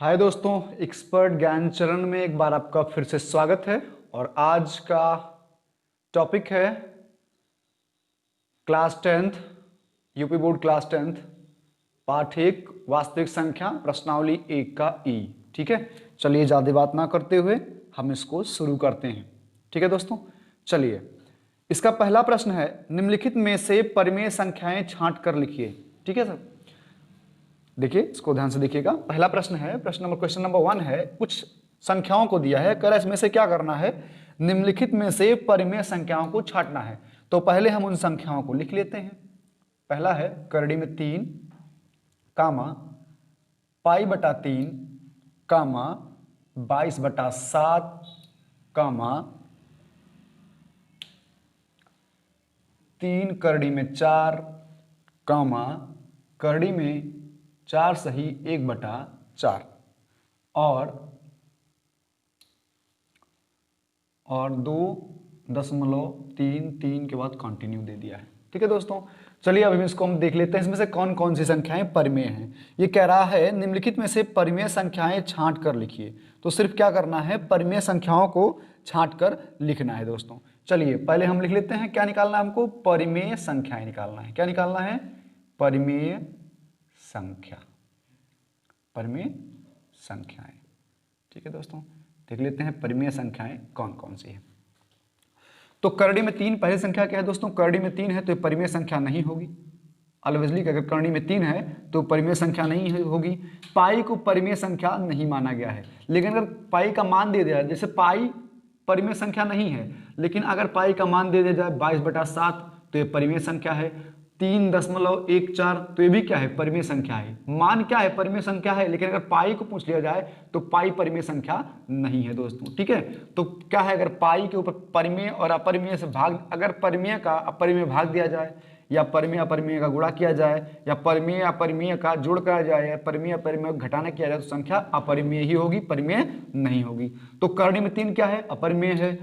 हाय दोस्तों, एक्सपर्ट ज्ञान चरण में एक बार आपका फिर से स्वागत है। और आज का टॉपिक है class 10th UP board class 10th पाठ 1 वास्तविक संख्या प्रश्नावली 1 का ई। ठीक है, चलिए ज़्यादा बात ना करते हुए हम इसको शुरू करते हैं। ठीक है दोस्तों, चलिए इसका पहला प्रश्न है, निम्नलिखित में से परिमेय संख्याएं छांट कर लिखिए। ठीक है सर, देखिए इसको ध्यान से देखिएगा। पहला प्रश्न है, क्वेश्चन नंबर 1 है, कुछ संख्याओं को दिया है, कर इसमें से क्या करना है, निम्नलिखित में से परिमेय संख्याओं को छांटना है। तो पहले हम उन संख्याओं को लिख लेते हैं। पहला है करड़ी में 3 कामा π/3 कामा 22/7 कामा 3 करड़ी में 4 कामा करड़ी में 4 सही 1/4 और 2.33 के बाद कंटिन्यू दे दिया है। ठीक है दोस्तों, चलिए अभी इसको हम देख लेते हैं, इसमें से कौन कौन सी संख्याएं परिमेय हैं। ये कह रहा है निम्नलिखित में से परिमेय संख्याएं छांट कर लिखिए। तो सिर्फ क्या करना है, परिमेय संख्याओं को छांट कर लिखना है दोस्तों। चलिए पहले हम लिख लेते हैं, क्या निकालना है हमको, परिमेय संख्याएं निकालना है। क्या निकालना है, परिमेय संख्या, परिमेय संख्याएं। ठीक है दोस्तों, देख लेते हैं परिमेय संख्याएं कौन कौन सी है। तो करड़ी में 3 पहली संख्या क्या है दोस्तों, करड़ी में 3 है तो ये परिमेय संख्या नहीं होगी। ऑब्वियसली अगर करड़ी में 3 है तो परिमेय संख्या नहीं होगी। पाई को परिमेय संख्या नहीं माना गया है, लेकिन अगर पाई का मान दे दिया, जैसे पाई परिमेय संख्या नहीं है, लेकिन अगर पाई का मान दे दिया जाए 22/7 तो ये परिमेय संख्या है। 3.14 तो ये भी क्या है, परिमेय संख्या है। मान क्या है, परिमेय संख्या है, लेकिन अगर पाई को पूछ लिया जाए तो पाई परिमेय संख्या नहीं है दोस्तों। ठीक है, तो क्या है, अगर पाई के ऊपर परिमेय और अपरिमेय से भाग, अगर परिमेय का अपरिमेय भाग दिया जाए, या परिमेय अपरिमेय का गुणा किया जाए, या परिमेय अपरिमेय का जोड़ करा जाए, या परिमेय अपरिमेय घटाना किया जाए, तो संख्या अपरिमेय ही होगी, परिमेय नहीं होगी। तो करड़ी में 3 क्या है, अपरिमेय है।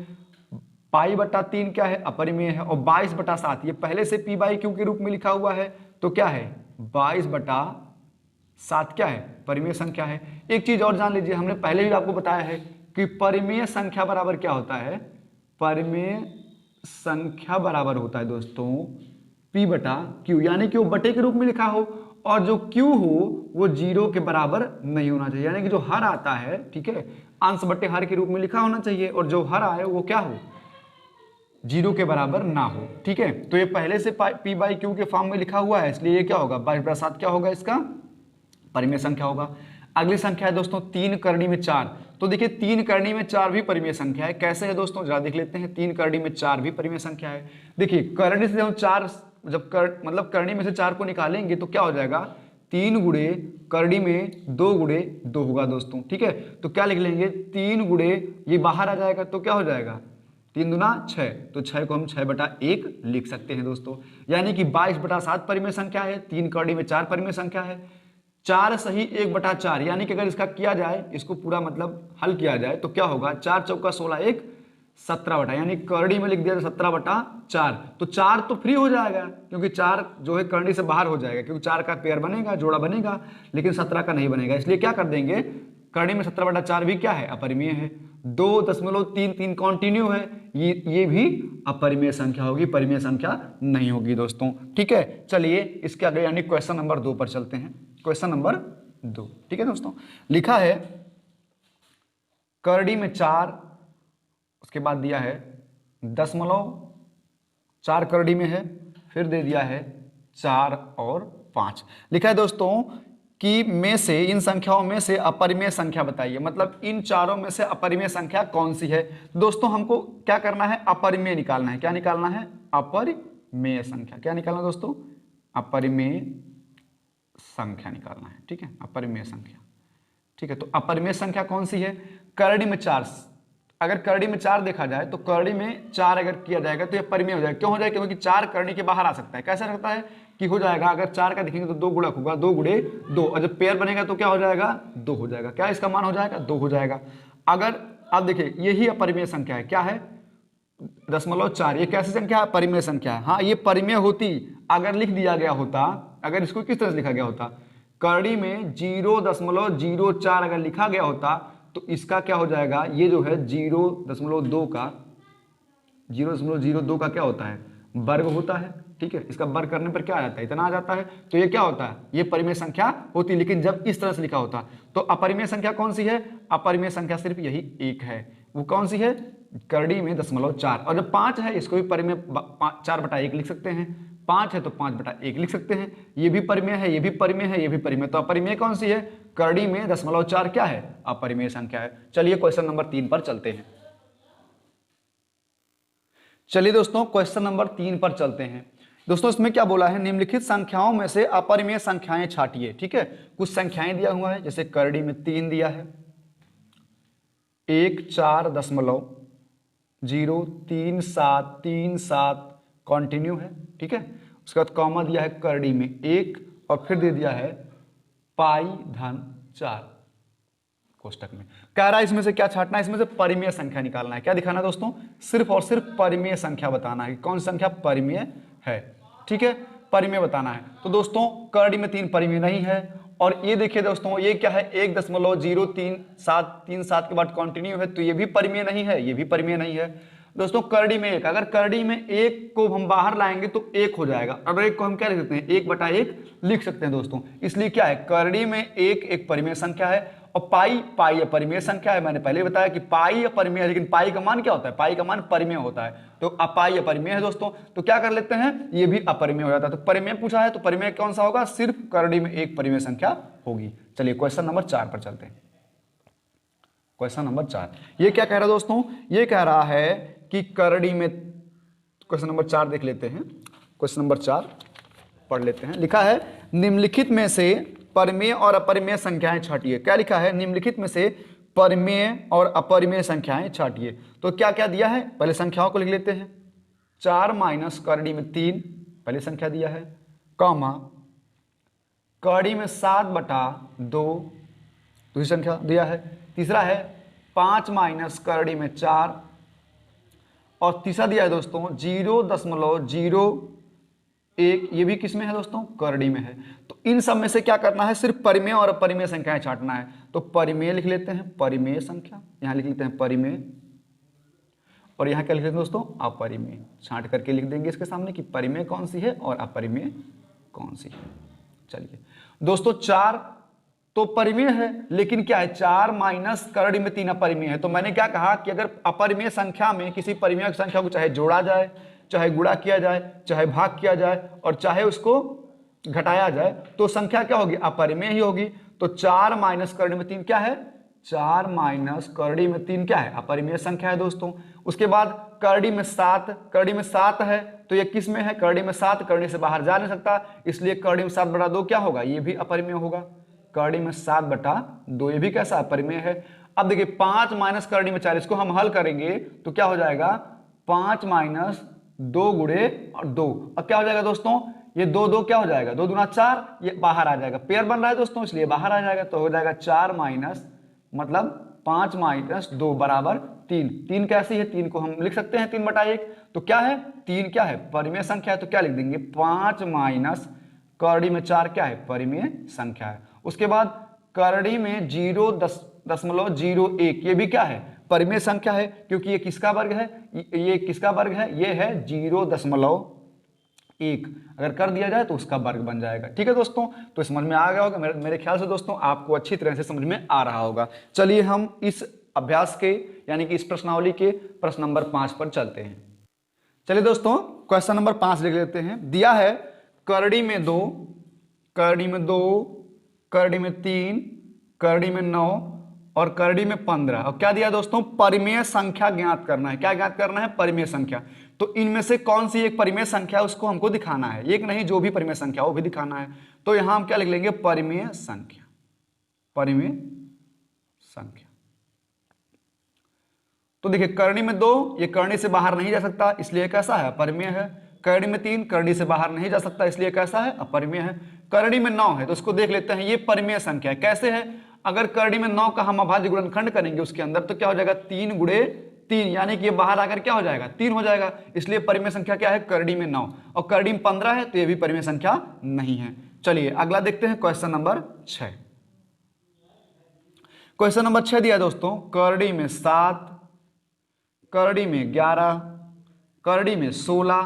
π/3 क्या है, अपरिमेय है। और 22/7 ये पहले से p/q के रूप में लिखा हुआ है, तो क्या है, 22/7 क्या है, परिमेय संख्या है। एक चीज और जान लीजिए, हमने पहले भी आपको बताया है कि परिमेय संख्या बराबर क्या होता है, परिमेय संख्या बराबर होता है दोस्तों p/q, यानी कि वो बटे के रूप में लिखा हो, और जो q हो वो 0 के बराबर नहीं होना चाहिए, यानी कि जो हर आता है, ठीक है, अंश बटे हर के रूप में लिखा होना चाहिए, और जो हर आए वो क्या हो, 0 के बराबर ना हो। ठीक है, तो ये पहले से p/q के फॉर्म में लिखा हुआ है, इसलिए ये क्या होगा, 22/7 क्या होगा, इसका परिमेय संख्या होगा। अगली संख्या है दोस्तों 3 करड़ी में 4। तो देखिए 3 करड़ी में 4 भी परिमेय संख्या है। कैसे है दोस्तों, जरा देख लेते हैं। 3 करड़ी में 4 भी परिमेय संख्या है। देखिए करड़ी से जब 4 मतलब करड़ी में से 4 को निकालेंगे तो क्या हो जाएगा, 3 गुणे करड़ी में 2 गुणे 2 होगा दोस्तों। ठीक है, तो क्या लिख लेंगे, 3 गुणे ये बाहर आ जाएगा तो क्या हो जाएगा, 3 दूना 6, तो 6 को हम 6/1 लिख सकते हैं दोस्तों। यानी कि 22/7 परिमेय संख्या है, 3 करड़ी में 4 परिमेय संख्या है, 4 सही 1/4, यानी कि अगर इसका किया जाए, इसको पूरा मतलब हल किया जाए तो क्या होगा, 4 चौका 16 1 17 यानी करड़ी में लिख दिया 17/4। तो 4 तो फ्री हो जाएगा, क्योंकि 4 जो है करड़ी से बाहर हो जाएगा, क्योंकि 4 का पेयर बनेगा, जोड़ा बनेगा, लेकिन 17 का नहीं बनेगा। इसलिए क्या कर देंगे, करड़ी में 17/4 भी क्या है, अपरिमेय है। 2.33 कंटिन्यू है, ये भी अपरिमेय संख्या होगी, परिमेय संख्या नहीं होगी दोस्तों। ठीक है, चलिए इसके आगे यानी क्वेश्चन नंबर 2 पर चलते हैं। क्वेश्चन नंबर 2, ठीक है दोस्तों, लिखा है करड़ी में 4, उसके बाद दिया है 0.4 करड़ी में है, फिर दे दिया है 4 और 5। लिखा है दोस्तों कि में से, इन संख्याओं में से अपरिमेय संख्या बताइए, मतलब इन चारों में से अपरिमेय संख्या कौन सी है। दोस्तों हमको क्या करना है, अपरिमेय निकालना है। क्या निकालना है, अपरिमेय संख्या। क्या निकालना है दोस्तों, अपरिमेय संख्या निकालना है। ठीक है, अपरिमेय संख्या। ठीक है, तो अपरिमेय संख्या कौन सी है, करड़ी में 4। अगर करड़ी में 4 देखा जाए तो करड़ी में 4 अगर किया जाएगा तो ये परिमेय हो जाएगा। क्यों हो जाएगा, क्योंकि 4 करड़ी के बाहर आ सकता है। कैसे सकता है कि हो जाएगा, अगर 4 का देखेंगे तो 2 गुणक होगा, 2 गुणे 2, और जब पेयर बनेगा तो क्या हो जाएगा, 2 हो जाएगा। क्या इसका मान हो जाएगा, 2 हो जाएगा। अगर आप देखिए यही अपरिमेय संख्या है, क्या है, 0.4। ये कैसी संख्या है, परिमेय संख्या है। हाँ, ये परिमेय होती अगर लिख दिया गया होता, अगर इसको किस तरह से लिखा गया होता, करड़ी में 0.04 अगर लिखा गया होता तो इसका क्या हो जाएगा, ये जो है 0.2 का 0.02 का क्या होता है, वर्ग होता है। ठीक है, इसका वर्ग करने पर क्या आ जाता है, इतना आ जाता है। तो ये क्या होता है, ये परिमेय संख्या होती है। लेकिन जब इस तरह से लिखा होता तो अपरिमेय संख्या कौन सी है, अपरिमेय संख्या सिर्फ यही एक है। वो कौन सी है, करड़ी में 0.4। और जब 5 है इसको भी परिमेय 4/1 लिख सकते हैं। 5 है तो 5/1 लिख सकते हैं। ये भी परिमेय है, ये भी परिमेय है, ये भी परिमेय। तो अपरिमेय कौन सी है, करड़ी में 0.4 क्या है, अपरिमेय संख्या है। चलिए क्वेश्चन नंबर 3 पर चलते हैं। चलिए दोस्तों क्वेश्चन नंबर 3 पर चलते हैं। दोस्तों इसमें क्या बोला है, निम्नलिखित संख्याओं में से अपरिमेय संख्याएं छांटिए। ठीक है, कुछ संख्याएं दिया हुआ है, जैसे करड़ी में 3 दिया है, 1 4.03737 कंटिन्यू है। ठीक है, उसके बाद कॉमा दिया है करड़ी में 1 और फिर दे दिया है π/4 कोष्टक में। कह रहा है इसमें से क्या छांटना है, इसमें से परिमेय संख्या निकालना है। क्या दिखाना है दोस्तों, सिर्फ और सिर्फ परिमेय संख्या बताना है कि कौन सी संख्या परिमेय है। ठीक है, परिमेय बताना है। तो दोस्तों करड़ी में 3 परिमेय नहीं है। और ये देखिए दोस्तों, ये क्या है, 1.03737 के बाद कंटिन्यू है, तो ये भी परिमेय नहीं है, ये भी परिमेय नहीं है। दोस्तों करड़ी में 1, अगर करड़ी में 1 को हम बाहर लाएंगे तो 1 हो जाएगा। अब 1 को हम क्या लिख सकते हैं, 1/1 लिख सकते हैं दोस्तों। इसलिए क्या है, करड़ी में 1 एक परिमेय संख्या है और पाई अपरिमेय संख्या है। मैंने पहले बताया कि पाई अपरिमेय है, लेकिन पाई का मान क्या होता है, पाई का मान परिमेय होता है। तो पाई अपरिमेय है दोस्तों, तो क्या कर लेते हैं, ये भी अपरिमेय हो जाता है। तो परिमेय पूछा है तो परिमेय कौन सा होगा, सिर्फ करड़ी में 1 परिमेय संख्या होगी। चलिए क्वेश्चन नंबर 4 पर चलते हैं। क्वेश्चन नंबर 4 ये क्या कह रहा है दोस्तों, ये कह रहा है कि करड़ी में, क्वेश्चन नंबर 4 देख लेते हैं। क्वेश्चन नंबर 4 पढ़ लेते हैं। लिखा है निम्नलिखित में से परिमेय और अपरिमेय संख्याएं छांटिए। क्या लिखा है, निम्नलिखित में से परिमेय और अपरिमेय संख्याएं छांटिए। तो क्या क्या दिया है, पहले संख्याओं को लिख लेते हैं। 4 - करड़ी में 3 पहले संख्या दिया है, कॉमा करड़ी में 7/2 दूसरी संख्या दिया है। तीसरा है 5 - करड़ी में 4 और तीसरा दिया है दोस्तों 0.01, ये भी किस में है दोस्तों, करड़ी में है। तो इन सब में से क्या करना है, सिर्फ परिमेय और अपरिमेय संख्याएं छांटना है। तो परिमेय लिख लेते हैं, परिमेय संख्या यहां लिख लेते हैं परिमेय, और यहां क्या लिख लेते हैं दोस्तों, अपरिमेय। छांट करके लिख देंगे इसके सामने कि परिमेय कौन सी है और अपरिमेय कौन सी है। चलिए दोस्तों 4 तो परिमेय है, लेकिन क्या है 4 - करड़ी में 3 अपरिमेय है। तो मैंने क्या कहा कि अगर अपरिमेय संख्या में किसी परिमेय संख्या को चाहे जोड़ा जाए, चाहे गुणा किया जाए, चाहे भाग किया जाए और चाहे उसको घटाया जाए, तो संख्या क्या होगी, अपरिमेय ही होगी। तो 4 - करड़ी में 3 क्या है, 4 - करड़ी में 3 क्या है, अपरिमेय संख्या है दोस्तों। उसके बाद करड़ी में 7 है, तो ये किस में है, करड़ी में 7, करड़ी से बाहर जा नहीं सकता, इसलिए करड़ी में 7/2 क्या होगा, ये भी अपरिमेय होगा। करड़ी में 7/2 ये भी कैसा अपरिमेय है। अब देखिए 5 - करड़ी में 4, इसको हम हल करेंगे तो क्या हो जाएगा, 5 - 2 गुणे और 2। अब क्या हो जाएगा दोस्तों, ये 2 क्या हो जाएगा, 2 दूना 4, ये बाहर आ जाएगा, पेयर बन रहा है दोस्तों इसलिए बाहर आ जाएगा। तो हो जाएगा 4 मतलब 5 - 2 बराबर 3। 3 कैसी है, 3 को हम लिख सकते हैं 3/1। तो क्या है, 3 क्या है, परिमेय संख्या है। तो क्या लिख देंगे, 5 - करड़ी में 4 क्या है, परिमेय संख्या है। उसके बाद करड़ी में 0.01 ये भी क्या है, परिमेय संख्या है, क्योंकि ये किसका वर्ग है, ये किसका वर्ग है, ये है 0.1। अगर कर दिया जाए तो उसका वर्ग बन जाएगा। ठीक है दोस्तों, तो समझ में आ गया होगा मेरे ख्याल से दोस्तों, आपको अच्छी तरह से समझ में आ रहा होगा। चलिए हम इस अभ्यास के यानी कि इस प्रश्नावली के प्रश्न नंबर 5 पर चलते हैं। चलिए दोस्तों क्वेश्चन नंबर 5 लिख लेते हैं। दिया है करड़ी में 2, करड़ी में 2, करड़ी में 3, करड़ी में 9 और करड़ी में 15। और क्या दिया दोस्तों, परिमेय संख्या ज्ञात करना है। क्या ज्ञात करना है, परिमेय संख्या। तो इनमें से कौन सी एक परिमेय संख्या है उसको हमको दिखाना है, एक नहीं जो भी परिमेय संख्या वो भी दिखाना है। तो यहां हम क्या लिख लेंगे, परिमेय संख्या, परिमेय संख्या। तो देखिए करड़ी में 2 ये करड़ी से बाहर नहीं जा सकता इसलिए कैसा है, अपरिमेय है। करड़ी में 3 करड़ी से बाहर नहीं जा सकता इसलिए कैसा है, अपरिमेय है। करड़ी में 9 है तो उसको देख लेते हैं, ये परिमेय संख्या है। कैसे है, अगर करड़ी में 9 का हम अभाज्य गुणनखंड करेंगे उसके अंदर तो क्या हो जाएगा, 3 × 3 यानी कि ये बाहर आकर क्या हो जाएगा, 3 हो जाएगा। इसलिए परिमेय संख्या क्या है, करड़ी में 9। और करड़ी में 15 है तो ये भी परिमेय संख्या नहीं है। चलिए अगला देखते हैं क्वेश्चन नंबर 6। क्वेश्चन नंबर 6 दिया दोस्तों, करड़ी में 7, करड़ी में 11, करड़ी में 16,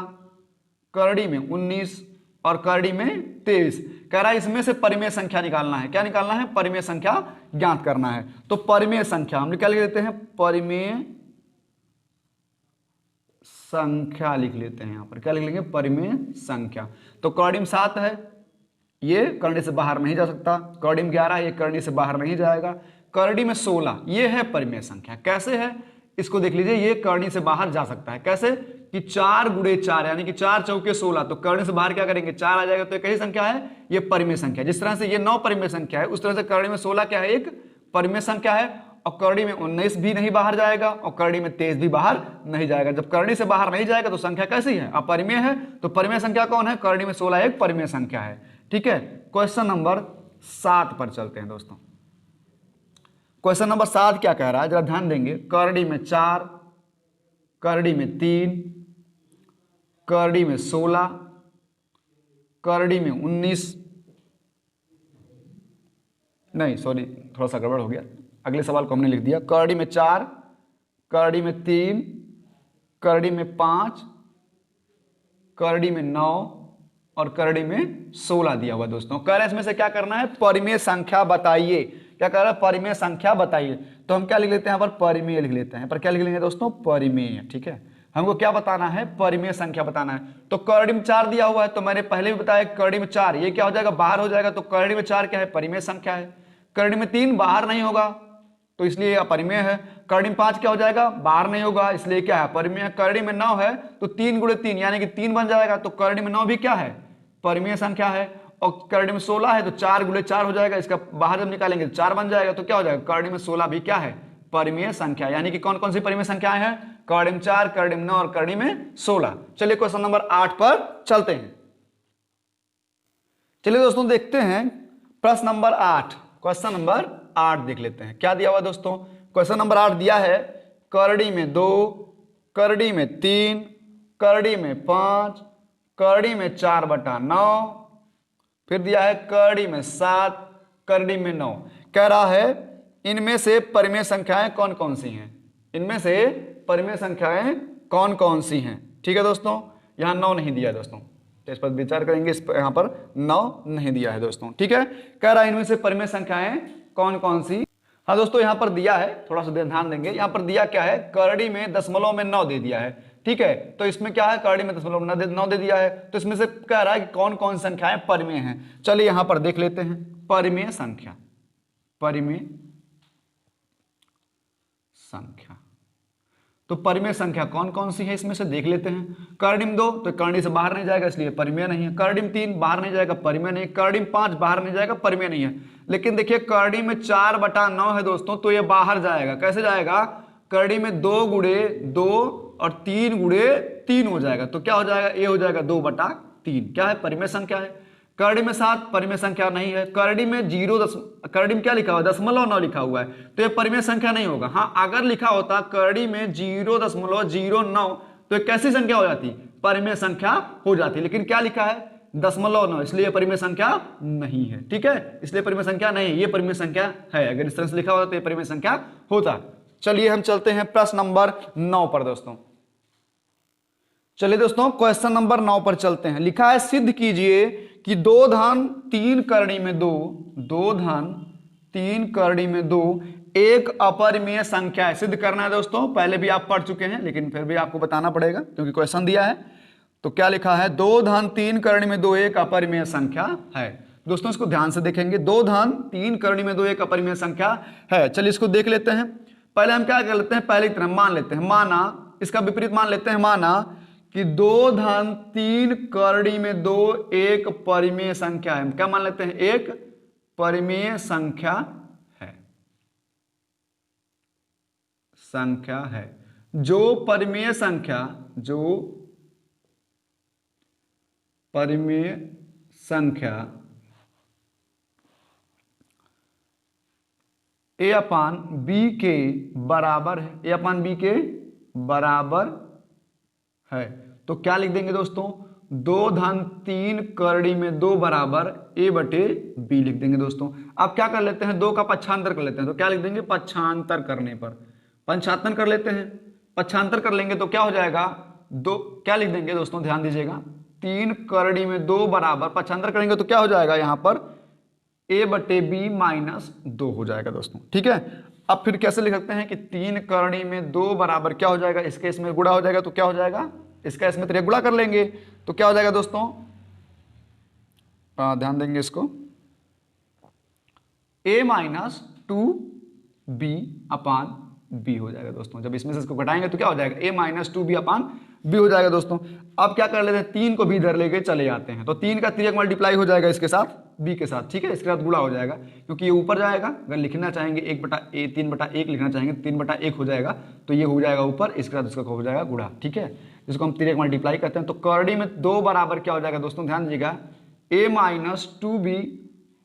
करड़ी में 19 और करड़ी में 23। कह रहा है इसमें से परिमेय संख्या निकालना है। क्या निकालना है? परिमेय संख्या ज्ञात करना है। तो परिमेय संख्या हम क्या लिख लेते हैं? परिमेय संख्या लिख लेते हैं। यहां पर क्या लिख लेंगे? परिमेय संख्या। तो करड़ी में 7 है, ये करड़ी से बाहर नहीं जा सकता। करड़ी में 11 ये करड़ी से बाहर नहीं जाएगा। करड़ी में 16 ये है परिमेय संख्या। कैसे है इसको देख लीजिए, ये करड़ी से बाहर जा सकता है। कैसे कि 4 गुणे 4 यानी कि 4 चौके 16, तो करड़ी से बाहर क्या करेंगे? 4 आ जाएगा, तो एक ही संख्या है, ये परिमेय संख्या। जिस तरह से ये 9 परिमेय संख्या है, उस तरह से करड़ी में 16 क्या है? एक परिमेय संख्या है। और करड़ी में 19 भी नहीं बाहर जाएगा और करड़ी में 23 भी बाहर नहीं जाएगा। जब करड़ी से बाहर नहीं जाएगा तो संख्या कैसी है? अपरिमेय है। तो परिमेय संख्या कौन है? करड़ी में 16 एक परिमेय संख्या है। ठीक है, क्वेश्चन नंबर 7 पर चलते हैं दोस्तों। क्वेश्चन नंबर 7 क्या कह रहा है, जरा ध्यान देंगे। करड़ी में 4, करड़ी में 3, करड़ी में 16, करड़ी में 19, नहीं सॉरी थोड़ा सा गड़बड़ हो गया, अगले सवाल को हमने लिख दिया। करड़ी में 4, करड़ी में 3, करड़ी में 5, करड़ी में 9 और करड़ी में 16 दिया हुआ दोस्तों। कह रहे हैं इसमें से क्या करना है? परिमेय संख्या बताइए। क्या कह रहा है? परिमेय संख्या बताइए। तो हम क्या लिख लेते हैं? यहाँ पर परिमेय लिख लेते हैं। यहाँ पर क्या लिख लेंगे दोस्तों? परिमेय। ठीक है, हमको क्या बताना है? परिमेय संख्या बताना है। तो करड़ी में 4 दिया हुआ है, तो मैंने पहले भी बताया करड़ी में 4 ये क्या हो जाएगा? बाहर हो जाएगा। तो करड़ी में 4 क्या है? परिमेय संख्या है। करड़ी में 3 बाहर नहीं होगा तो इसलिए अपरिमेय है। करड़ी में 5 क्या हो जाएगा? बाहर नहीं होगा, इसलिए क्या है? परिमेय। करड़ी में 9 है तो 3 गुणे 3 यानी कि 3 बन जाएगा, तो करड़ी में 9 भी क्या है? परिमेय संख्या है। और करड़ी में 16 है तो 4 गुणे 4 हो जाएगा, इसका बाहर जब निकालेंगे तो 4 बन जाएगा, तो क्या हो जाएगा? करड़ी में 16 भी क्या है? परिमेय संख्या। यानी कि कौन कौन सी परिमेय संख्याएं हैं? करड़ी में 4, करड़ी में 9 और करड़ी में 16। चलिए क्वेश्चन नंबर 8 पर चलते हैं। चलिए दोस्तों देखते हैं प्रश्न नंबर 8। क्वेश्चन नंबर 8 देख लेते हैं क्या दिया हुआ दोस्तों। क्वेश्चन नंबर 8 दिया है, करड़ी में 2, करड़ी में 3, करड़ी में 5, करड़ी में 4/9, फिर दिया है करड़ी में 7, करड़ी में 9। कह रहा है इनमें से परिमेय संख्याएं कौन कौन सी हैं? इनमें से परिमेय संख्याएं कौन कौन सी हैं? ठीक है दोस्तों, यहां 9 नहीं दिया है दोस्तों, तो इस पर विचार करेंगे। इस पर यहां पर 9 नहीं दिया है दोस्तों। ठीक है, कह रहा है इनमें से परिमेय संख्याएं कौन कौन सी। हाँ दोस्तों, यहां पर दिया है, थोड़ा सा ध्यान देंगे। यहां पर दिया क्या है? करड़ी में दशमलव में 9 दे दिया है। ठीक है, तो इसमें क्या है? करड़ी में दशमलव 9 दे दिया है, तो इसमें से कह रहा है कि कौन कौन संख्याएं परिमेय हैं। चलिए यहां पर देख लेते हैं परिमेय संख्या। परिमेय संख्या, तो परिमेय संख्या कौन कौन सी है इसमें से देख लेते हैं। करड़ी में 2 तो करड़ी से बाहर नहीं जाएगा, इसलिए परिमेय नहीं है। करड़ी में 3 बाहर नहीं जाएगा, परिमेय नहीं है। करड़ी में 5 बाहर नहीं जाएगा, परिमेय नहीं है। लेकिन देखिए करड़ी में 4/9 है दोस्तों, तो ये बाहर जाएगा। कैसे जाएगा? करड़ी में 2 गुणे 2 और 3 गुणे 3 हो जाएगा, तो क्या हो जाएगा? ये हो जाएगा 2/3। क्या है? परिमेय संख्या है। करड़ी में 7 परिमेय संख्या नहीं है। करड़ी में करड़ी में क्या लिखा हुआ है? 0.9 लिखा हुआ है, तो ये परिमेय संख्या नहीं होगा। हाँ, अगर लिखा होता करड़ी में 0.09 तो ये कैसी संख्या हो जाती? परिमेय संख्या हो जाती। लेकिन क्या लिखा है? 0.9, इसलिए परिमेय संख्या नहीं है। ठीक है, इसलिए परिमेय संख्या नहीं है, ये परिमेय संख्या है। अगर इस तरह से लिखा होता तो ये परिमेय संख्या होता। चलिए हम चलते हैं प्रश्न नंबर 9 पर दोस्तों। चलिए दोस्तों क्वेश्चन नंबर 9 पर चलते हैं। लिखा है सिद्ध कीजिए कि 2 धन 3 करड़ी में 2, 2 धन 3 करड़ी में 2 एक अपरिमेय संख्या है। सिद्ध करना है दोस्तों, पहले भी आप पढ़ चुके हैं लेकिन फिर भी आपको बताना पड़ेगा क्योंकि क्वेश्चन दिया है। तो क्या लिखा है? 2 धन 3 करड़ी में 2 एक अपरिमेय संख्या है। दोस्तों इसको ध्यान से देखेंगे। 2 धन 3 करड़ी में 2 एक अपरिमेय संख्या है। चलिए इसको देख लेते हैं। पहले हम क्या कर लेते हैं? पहले की तरह मान लेते हैं। माना, इसका विपरीत मान लेते हैं। माना कि 2 धन 3 करड़ी में 2 एक परिमेय संख्या है। क्या मान लेते हैं? एक परिमेय संख्या है। संख्या है जो परिमेय संख्या, जो परिमेय संख्या a/b के बराबर है। a/b के बराबर है। तो क्या लिख देंगे दोस्तों? 2-3 करड़ी में 2 बराबर a बटे b लिख देंगे दोस्तों। अब क्या कर लेते हैं, 2 का पक्षांतर कर लेते हैं, तो क्या लिख देंगे, पक्षांतर करने पर पंचांतर कर लेते हैं, पक्षांतर कर लेंगे तो क्या हो जाएगा, 2 क्या लिख देंगे दोस्तों, ध्यान दीजिएगा, 3 करड़ी में 2 बराबर, पक्षांतर करेंगे तो क्या हो जाएगा यहाँ पर a बटे b माइनस 2 हो जाएगा दोस्तों। ठीक है, अब फिर कैसे लिख सकते हैं कि 3 करड़ी में 2 बराबर क्या हो जाएगा, इसके इसमें गुणा हो जाएगा तो क्या हो जाएगा, इसका इसमें तो गुणा कर लेंगे तो क्या हो जाएगा दोस्तों, ध्यान देंगे इसको, a minus 2b upon b हो जाएगा दोस्तों। जब इसमें से इसको घटाएंगे तो क्या हो जाएगा, a minus 2b upon b हो जाएगा दोस्तों। अब क्या कर लेते हैं, 3 को भी इधर लेके चले जाते हैं, तो 3 का 3 मल्टीप्लाई हो जाएगा इसके साथ b के साथ। ठीक है, इसके साथ गुणा हो जाएगा क्योंकि ये ऊपर जाएगा, अगर लिखना चाहेंगे 3/1 लिखना चाहेंगे 3/1 हो जाएगा, तो ये हो जाएगा ऊपर, इसके साथ इसका हो जाएगा गुणा। ठीक है, जिसको हम 3 मल्टीप्लाई करते हैं, तो करड़ी में 2 बराबर क्या हो जाएगा दोस्तों, ध्यान दीजिएगा, a minus 2b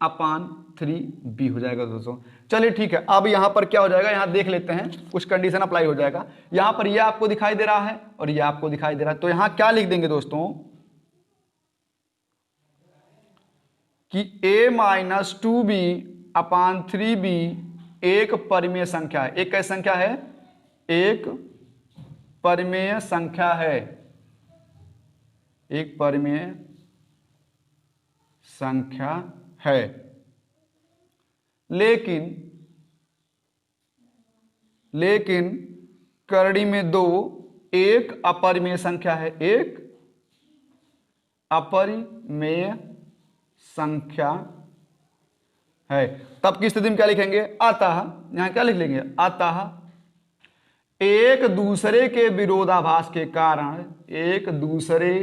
upon 3b हो जाएगा दोस्तों। चलिए ठीक है, अब यहाँ पर क्या हो जाएगा, यहाँ देख लेते हैं, कुछ कंडीशन अप्लाई हो जाएगा। यहाँ पर ये आपको दिखाई दे रहा है और ये आपको दिखाई दे रहा है, तो यहाँ क्या लिख देंगे दोस्तों कि a minus 2b upon 3b एक परिमेय संख्या है। एक कैसी संख्या है, एक परिमेय संख्या है, एक परिमेय संख्या है, लेकिन करड़ी में 2 एक अपरिमेय संख्या है, एक अपरिमेय संख्या है। तब की स्थिति में क्या लिखेंगे, अतः, यहां क्या लिख लेंगे, अतः एक दूसरे के विरोधाभास के कारण, एक दूसरे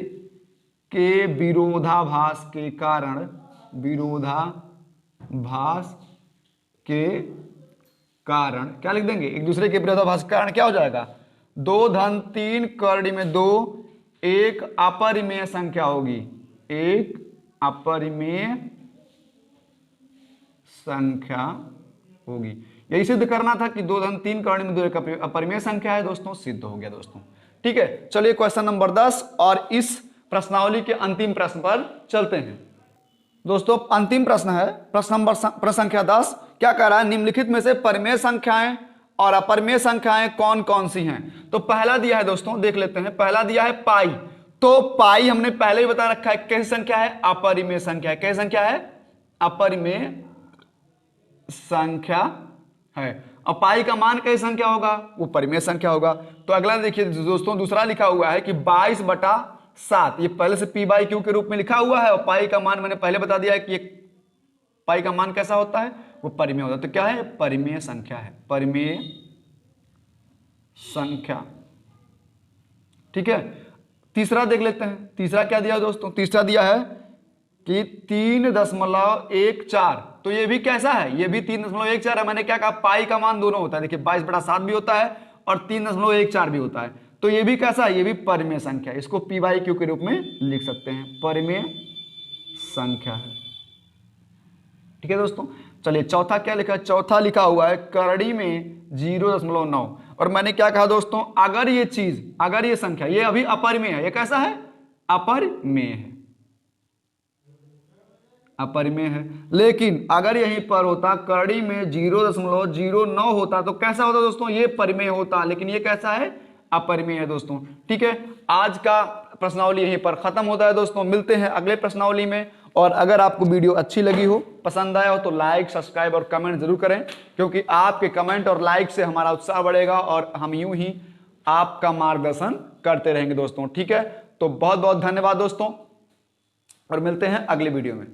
के विरोधाभास के कारण, विरोधाभास के कारण क्या लिख देंगे, एक दूसरे के विरोधाभास के कारण क्या हो जाएगा, 2-3 करड़ी में 2 एक अपरिमेय संख्या होगी, एक अपरिमेय संख्या होगी। यही सिद्ध करना था कि 2-3 करड़ी में 2 एक अपरिमेय संख्या है दोस्तों, सिद्ध हो गया दोस्तों। ठीक है, चलिए क्वेश्चन नंबर 10 और इस प्रश्नावली के अंतिम प्रश्न पर चलते हैं दोस्तों। अंतिम प्रश्न है प्रश्न संख्या 10, क्या कह रहा है, निम्नलिखित में से परिमेय संख्याएं और अपरिमेय संख्याएं कौन कौन सी हैं। तो पहला दिया है दोस्तों, देख लेते हैं, पहला दिया है पाई। तो पाई हमने पहले ही बता रखा है कैसी संख्या है, अपरिमेय संख्या है। कैसी संख्या है, अपरिमेय संख्या है। अब पाई का मान कैसी संख्या होगा, वो परिमेय संख्या होगा। तो अगला देखिए दोस्तों, दूसरा लिखा हुआ है कि 22/7, ये पहले से p बाई क्यू के रूप में लिखा हुआ है और पाई का मान मैंने पहले बता दिया है कि पाई का मान कैसा होता है, वो परिमेय होता है। तो क्या है, परिमेय संख्या है, परिमेय संख्या। ठीक है, तीसरा देख लेते हैं, तीसरा क्या दिया दोस्तों, तीसरा दिया है कि 3.14, तो ये भी कैसा है, ये भी 3.14 है। मैंने क्या कहा, पाई का मान दोनों होता है, देखिए 22/7 भी होता है और 3.14 भी होता है। तो ये भी कैसा है, ये भी परिमेय संख्या है, इसको p बाई क्यू के रूप में लिख सकते हैं, परिमेय संख्या है। ठीक है दोस्तों, चलिए चौथा क्या लिखा है, चौथा लिखा हुआ है करड़ी में 0.9। और मैंने क्या कहा दोस्तों, अगर ये चीज, अगर ये संख्या, ये अभी अपरिमेय है, ये कैसा है, अपरिमेय है, अपरिमेय है। लेकिन अगर यहीं पर होता करड़ी में 0.09 होता तो कैसा होता दोस्तों, ये परिमेय होता, लेकिन ये कैसा है, अपरिमेय है दोस्तों। ठीक है, आज का प्रश्नावली यहीं पर खत्म होता है दोस्तों, मिलते हैं अगले प्रश्नावली में। और अगर आपको वीडियो अच्छी लगी हो, पसंद आया हो, तो लाइक, सब्सक्राइब और कमेंट जरूर करें, क्योंकि आपके कमेंट और लाइक से हमारा उत्साह बढ़ेगा और हम यूं ही आपका मार्गदर्शन करते रहेंगे दोस्तों। ठीक है, तो बहुत बहुत धन्यवाद दोस्तों और मिलते हैं अगले वीडियो में।